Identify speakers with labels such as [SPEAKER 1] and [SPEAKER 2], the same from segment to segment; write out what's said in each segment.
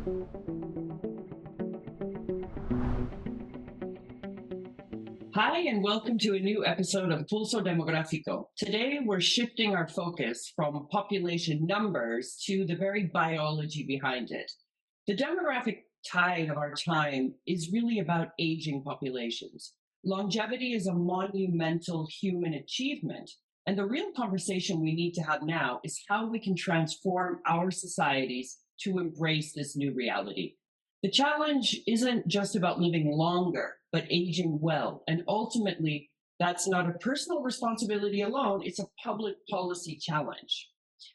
[SPEAKER 1] Hi, and welcome to a new episode of Pulso Demográfico. Today, we're shifting our focus from population numbers to the very biology behind it. The demographic tide of our time is really about aging populations. Longevity is a monumental human achievement, and the real conversation we need to have now is how we can transform our societies to embrace this new reality. The challenge isn't just about living longer, but aging well. And ultimately, that's not a personal responsibility alone, it's a public policy challenge.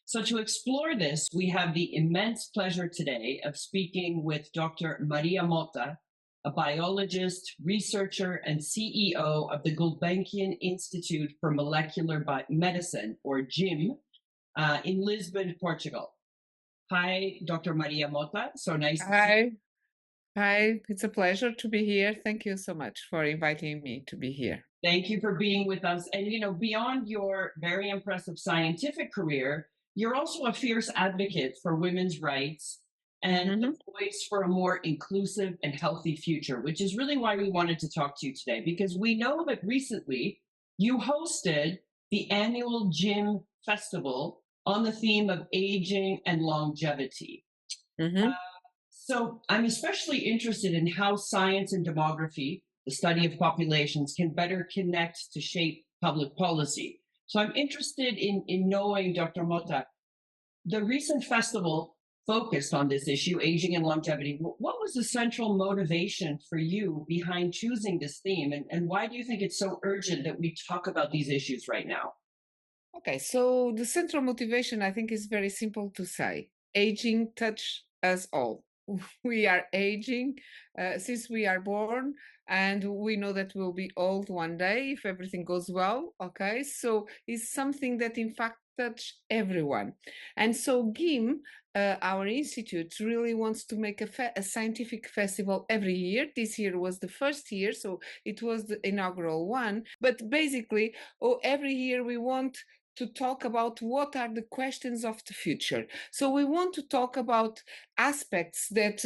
[SPEAKER 1] So, to explore this, we have the immense pleasure today of speaking with Dr. Maria Mota, a biologist, researcher, and CEO of the Gulbenkian Institute for Molecular Medicine, or GIM, in Lisbon, Portugal. Hi, Dr. Maria Mota. So nice to see you.
[SPEAKER 2] Hi, it's a pleasure to be here. Thank you so much for inviting me to be here.
[SPEAKER 1] Thank you for being with us. And, beyond your very impressive scientific career, you're also a fierce advocate for women's rights and a voice for a more inclusive and healthy future, which is really why we wanted to talk to you today, because we know that recently you hosted the annual GYM Festival on the theme of aging and longevity. So I'm especially interested in how science and demography, the study of populations, can better connect to shape public policy. So I'm interested in knowing, Dr. Mota, the recent festival focused on this issue, aging and longevity. What was the central motivation for you behind choosing this theme? And why do you think it's so urgent that we talk about these issues right now?
[SPEAKER 2] Okay, so the central motivation, I think, is very simple to say. Aging touches us all. We are aging since we are born, and we know that we'll be old one day if everything goes well. Okay, so it's something that in fact touch everyone. And so GIM, our institute, really wants to make a scientific festival every year. This year was the first year, so it was the inaugural one. But basically, every year we want to talk about what are the questions of the future. So we want to talk about aspects that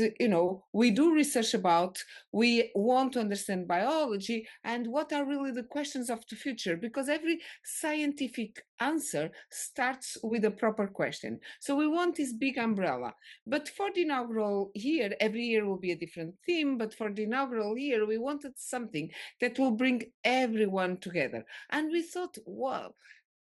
[SPEAKER 2] we do research about. We want to understand biology and what are really the questions of the future, because every scientific answer starts with a proper question. So we want this big umbrella. But for the inaugural year, every year will be a different theme, but for the inaugural year we wanted something that will bring everyone together. And we thought, wow,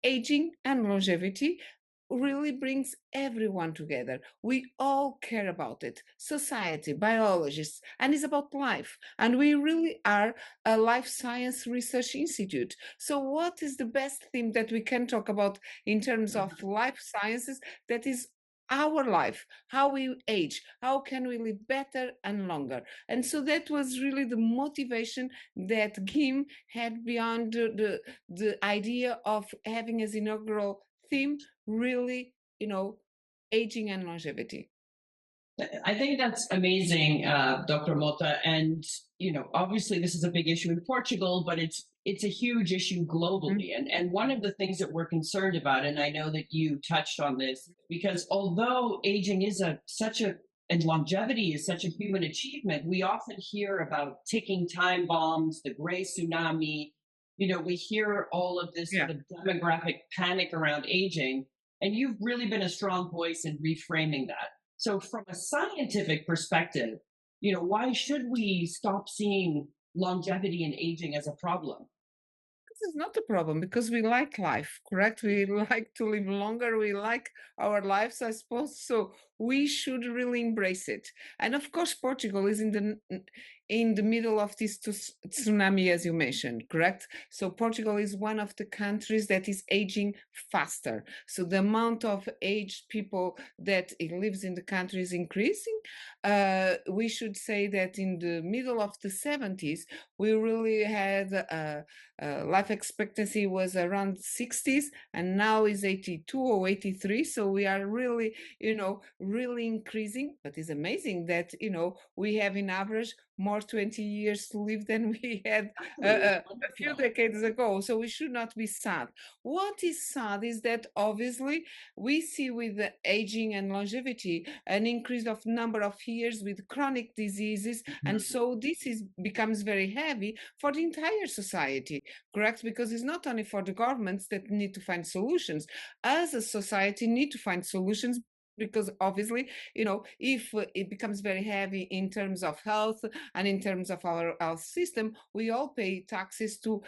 [SPEAKER 2] aging and longevity really brings everyone together. We all care about it, society, biologists, and it's about life. And we really are a life science research institute. So what is the best theme that we can talk about in terms of life sciences that is our life, how we age, how can we live better and longer? And so that was really the motivation that GIM had beyond the idea of having as inaugural theme really, aging and longevity.
[SPEAKER 1] I think that's amazing, Dr. Mota. And obviously, this is a big issue in Portugal, but it's a huge issue globally. And one of the things that we're concerned about, and I know that you touched on this, because although aging is and longevity is such a human achievement, we often hear about ticking time bombs, the gray tsunami. We hear all of this sort of demographic panic around aging, and you've really been a strong voice in reframing that. So from a scientific perspective, why should we stop seeing longevity and aging as a problem?
[SPEAKER 2] This is not a problem because we like life, correct? We like to live longer. We like our lives, I suppose. So we should really embrace it. And of course, Portugal is in the middle of this tsunami, as you mentioned, correct? So Portugal is one of the countries that is aging faster. So the amount of aged people that lives in the country is increasing. We should say that in the middle of the 70s, we really had life expectancy was around 60s, and now is 82 or 83. So we are really, really increasing. But it's amazing that, we have in average more 20 years to live than we had a few
[SPEAKER 1] Wonderful.
[SPEAKER 2] decades ago. So we should not be sad. What is sad is that obviously we see with the aging and longevity an increase of number of years with chronic diseases. And so this becomes very heavy for the entire society, correct? Because it's not only for the governments that need to find solutions. As a society need to find solutions, because obviously, if it becomes very heavy in terms of health and in terms of our health system, we all pay taxes to,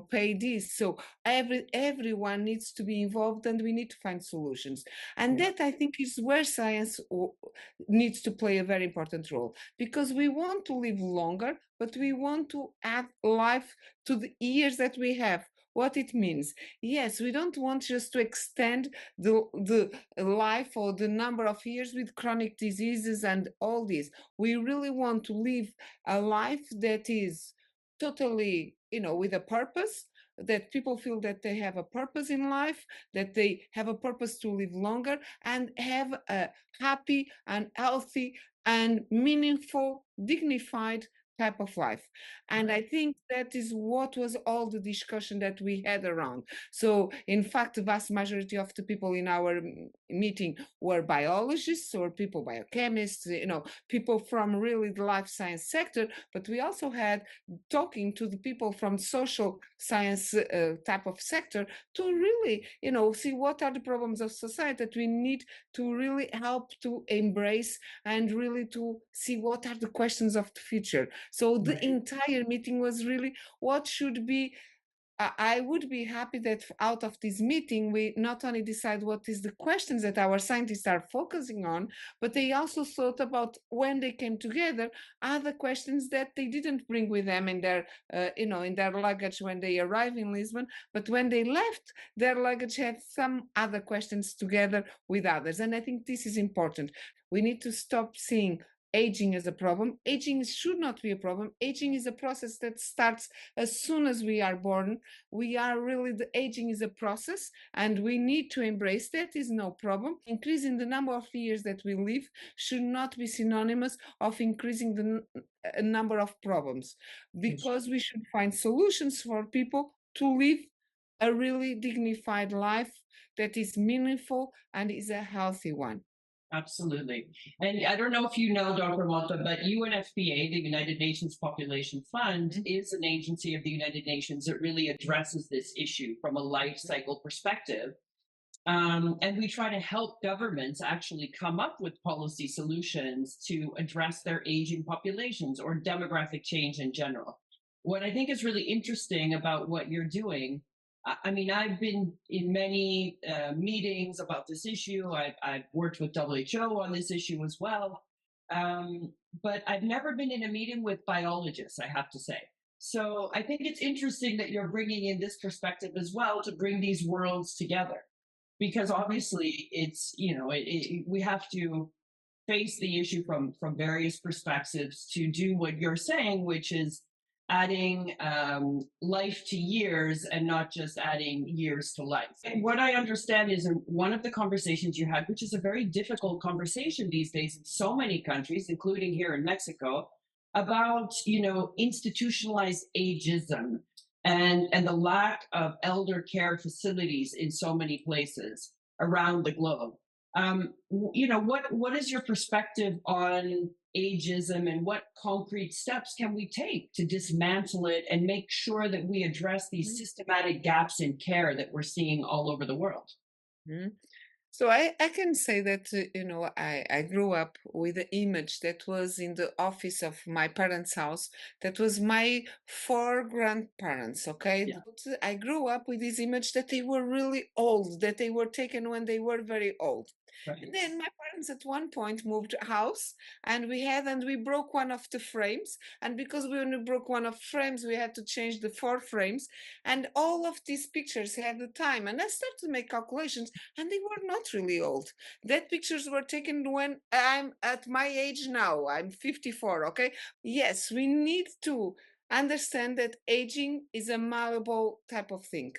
[SPEAKER 2] pay this. So everyone needs to be involved, and we need to find solutions. And that, I think, is where science needs to play a very important role, because we want to live longer, but we want to add life to the years that we have. What it means. Yes, we don't want just to extend the life or the number of years with chronic diseases and all this. We really want to live a life that is totally, with a purpose, that people feel that they have a purpose in life, that they have a purpose to live longer and have a happy and healthy and meaningful, dignified type of life. And I think that is what was all the discussion that we had around. So in fact, the vast majority of the people in our meeting were biologists or people, biochemists, people from really the life science sector, but we also had talking to the people from social science type of sector to really, see what are the problems of society that we need to really help to embrace and really to see what are the questions of the future. So the entire meeting was really what should be. I would be happy that out of this meeting, we not only decide what is the questions that our scientists are focusing on, but they also thought about when they came together, other questions that they didn't bring with them in their, in their luggage when they arrived in Lisbon, but when they left, their luggage had some other questions together with others. And I think this is important. We need to stop seeing aging as a problem. Aging should not be a problem. Aging is a process that starts as soon as we are born. We are really, the aging is a process, and we need to embrace that. Is no problem. Increasing the number of years that we live should not be synonymous of increasing the number of problems, because we should find solutions for people to live a really dignified life that is meaningful and is a healthy one.
[SPEAKER 1] Absolutely. And I don't know if you know, Dr. Malta, but UNFPA, the United Nations Population Fund, is an agency of the United Nations that really addresses this issue from a life cycle perspective. And we try to help governments actually come up with policy solutions to address their aging populations or demographic change in general. What I think is really interesting about what you're doing, I mean, I've been in many meetings about this issue. I've worked with WHO on this issue as well. But I've never been in a meeting with biologists, I have to say. So I think it's interesting that you're bringing in this perspective as well to bring these worlds together, because obviously it's, we have to face the issue from various perspectives to do what you're saying, which is adding life to years and not just adding years to life. And what I understand is one of the conversations you had, which is a very difficult conversation these days in so many countries, including here in Mexico, about institutionalized ageism and the lack of elder care facilities in so many places around the globe. What is your perspective on ageism, and what concrete steps can we take to dismantle it and make sure that we address these systematic gaps in care that we're seeing all over the world?
[SPEAKER 2] Mm-hmm. So I can say that, I grew up with the image that was in the office of my parents' house. That was my four grandparents, okay? Yeah. I grew up with this image that they were really old, that they were taken when they were very old. Right. And then my parents at one point moved house, and we broke one of the frames. And because when we broke one of the frames, we had to change the four frames. And all of these pictures had the time. And I started to make calculations, and they were not really old. That pictures were taken when I'm at my age now. I'm 54, okay? Yes, we need to understand that aging is a malleable type of thing.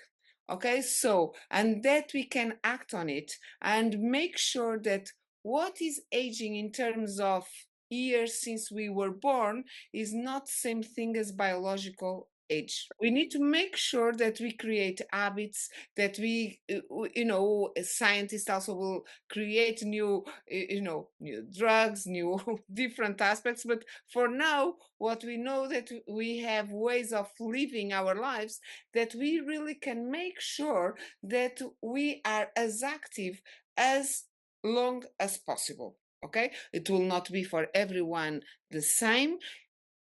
[SPEAKER 2] Okay, so, and that we can act on it and make sure that what is aging in terms of years since we were born is not the same thing as biological age. We need to make sure that we create habits, that we, scientists also will create new, new drugs, new different aspects. But for now, what we know that we have ways of living our lives that we really can make sure that we are as active as long as possible. Okay, it will not be for everyone the same.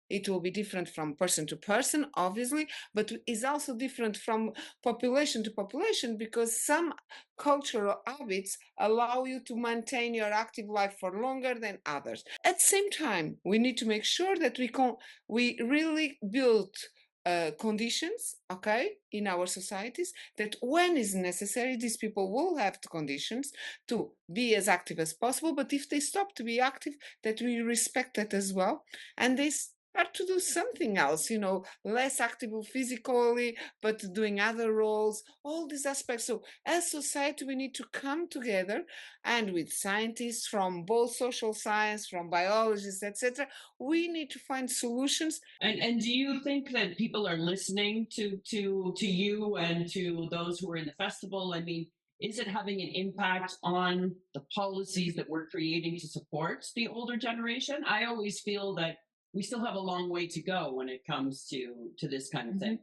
[SPEAKER 2] It will be different from person to person, obviously, but is also different from population to population because some cultural habits allow you to maintain your active life for longer than others. At the same time, we need to make sure that we really build conditions, okay, in our societies, that when is necessary, these people will have the conditions to be as active as possible. But if they stop to be active, that we respect that as well, and they start to do something else, less active physically, but doing other roles, all these aspects. So as society, we need to come together, and with scientists from both social science, from biologists, etc., we need to find solutions.
[SPEAKER 1] And do you think that people are listening to you and to those who are in the festival? I mean, is it having an impact on the policies that we're creating to support the older generation? I always feel that we still have a long way to go when it comes to this kind of thing.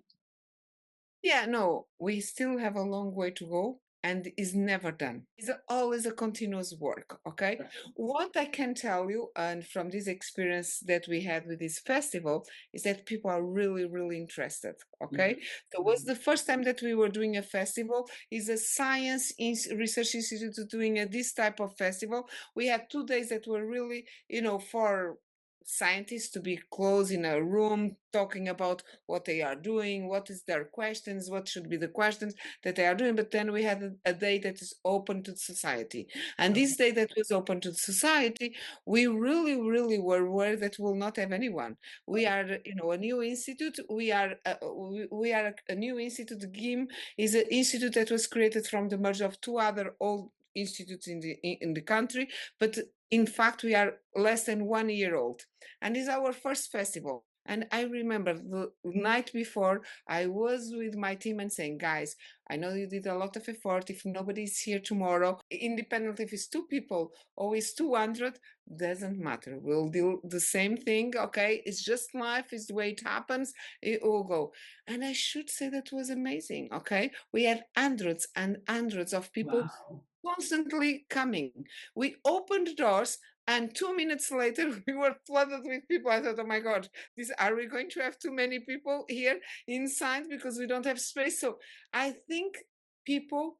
[SPEAKER 2] Yeah, no, we still have a long way to go, and is never done. It's always a continuous work, okay? What I can tell you, and from this experience that we had with this festival, is that people are really, really interested, okay? So it was the first time that we were doing a festival. Is a science research institute doing this type of festival. We had 2 days that were really, for scientists to be close in a room talking about what they are doing, what is their questions, what should be the questions that they are doing. But then we had a day that is open to society, and this day that was open to society, we really, really were aware that we will not have anyone. We are, a new institute. We are a new institute. GIM is an institute that was created from the merge of 2 other old institutes in the country, but in fact we are less than 1 year old, and it's our first festival. And I remember the night before, I was with my team and saying, guys, I know you did a lot of effort. If nobody's here tomorrow, independent if it's 2 people or it's 200, doesn't matter. We'll do the same thing, okay? It's just life, it's the way it happens. It will go. And I should say that was amazing, okay? We had hundreds and hundreds of people constantly coming. We opened doors, and 2 minutes later, we were flooded with people. I thought, oh my God, are we going to have too many people here inside because we don't have space? So I think people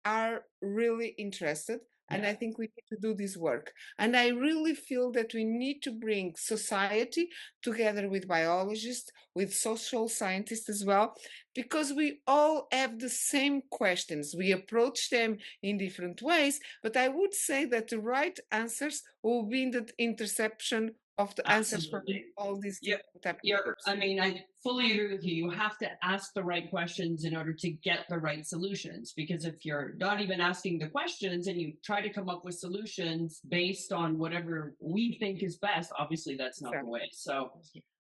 [SPEAKER 2] are really interested. And I think we need to do this work. And I really feel that we need to bring society together with biologists, with social scientists as well, because we all have the same questions. We approach them in different ways, but I would say that the right answers will be in the interception of the answers from all these different types of groups.
[SPEAKER 1] I mean, I fully agree with you. You have to ask the right questions in order to get the right solutions. Because if you're not even asking the questions and you try to come up with solutions based on whatever we think is best, obviously that's not the way. So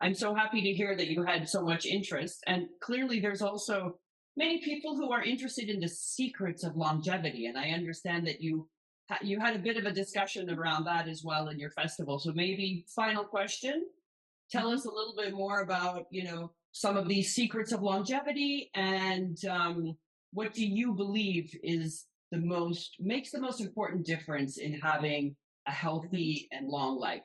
[SPEAKER 1] I'm so happy to hear that you had so much interest. And clearly there's also many people who are interested in the secrets of longevity. And I understand that you had a bit of a discussion around that as well in your festival. So maybe final question, tell us a little bit more about, some of these secrets of longevity, and what do you believe makes the most important difference in having a healthy and long life?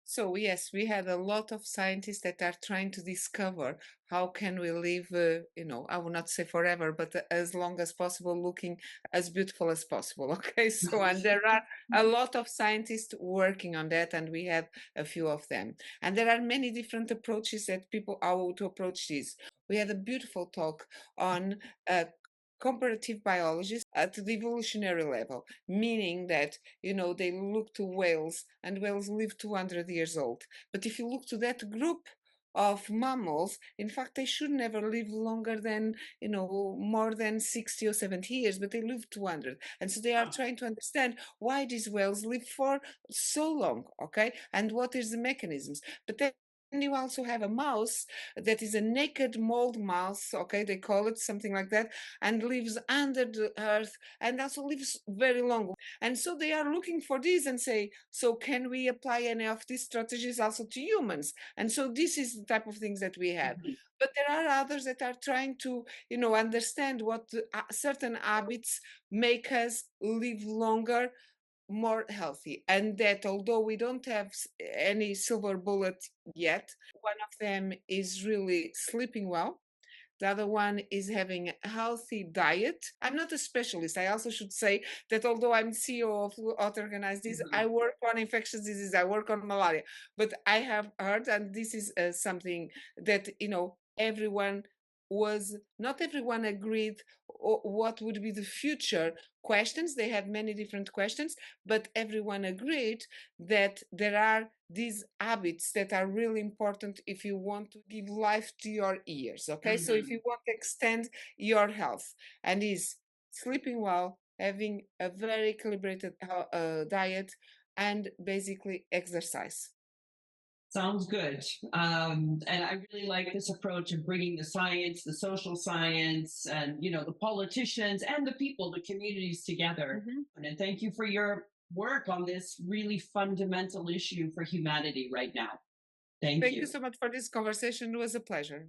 [SPEAKER 2] So yes, we had a lot of scientists that are trying to discover how can we live, I will not say forever, but as long as possible, looking as beautiful as possible. Okay, so and there are a lot of scientists working on that, and we have a few of them. And there are many different approaches that people how to approach this. We had a beautiful talk on comparative biologists at the evolutionary level, meaning that they look to whales, and whales live 200 years old. But if you look to that group of mammals, in fact, they should never live longer than, more than 60 or 70 years, but they live 200. And so they are trying to understand why these whales live for so long, okay? And what is the mechanisms. But then you also have a mouse that is a naked mold mouse, okay, they call it something like that, and lives under the earth and also lives very long. And so they are looking for this and say, so can we apply any of these strategies also to humans? And so this is the type of things that we have.
[SPEAKER 1] Mhm.
[SPEAKER 2] But there are others that are trying to, understand what certain habits make us live longer, more healthy, and that although we don't have any silver bullet yet, one of them is really sleeping well. The other one is having a healthy diet. I'm not a specialist. I also should say that although I'm CEO of Auto Organized Disease,
[SPEAKER 1] Mhm.
[SPEAKER 2] I work on infectious disease, I work on malaria. But I have heard, and this is something that, everyone was, not everyone agreed what would be the future questions. They had many different questions, but everyone agreed that there are these habits that are really important if you want to give life to your years. Okay, so if
[SPEAKER 1] Mhm.
[SPEAKER 2] you want to extend your health, and is sleeping well, having a very calibrated diet, and basically exercise.
[SPEAKER 1] Sounds good. And I really like this approach of bringing the science, the social science, and the politicians and the people, the communities together.
[SPEAKER 2] Mhm.
[SPEAKER 1] And thank you for your work on this really fundamental issue for humanity right now. Thank
[SPEAKER 2] Thank you
[SPEAKER 1] you.
[SPEAKER 2] so much for this conversation. It was a pleasure.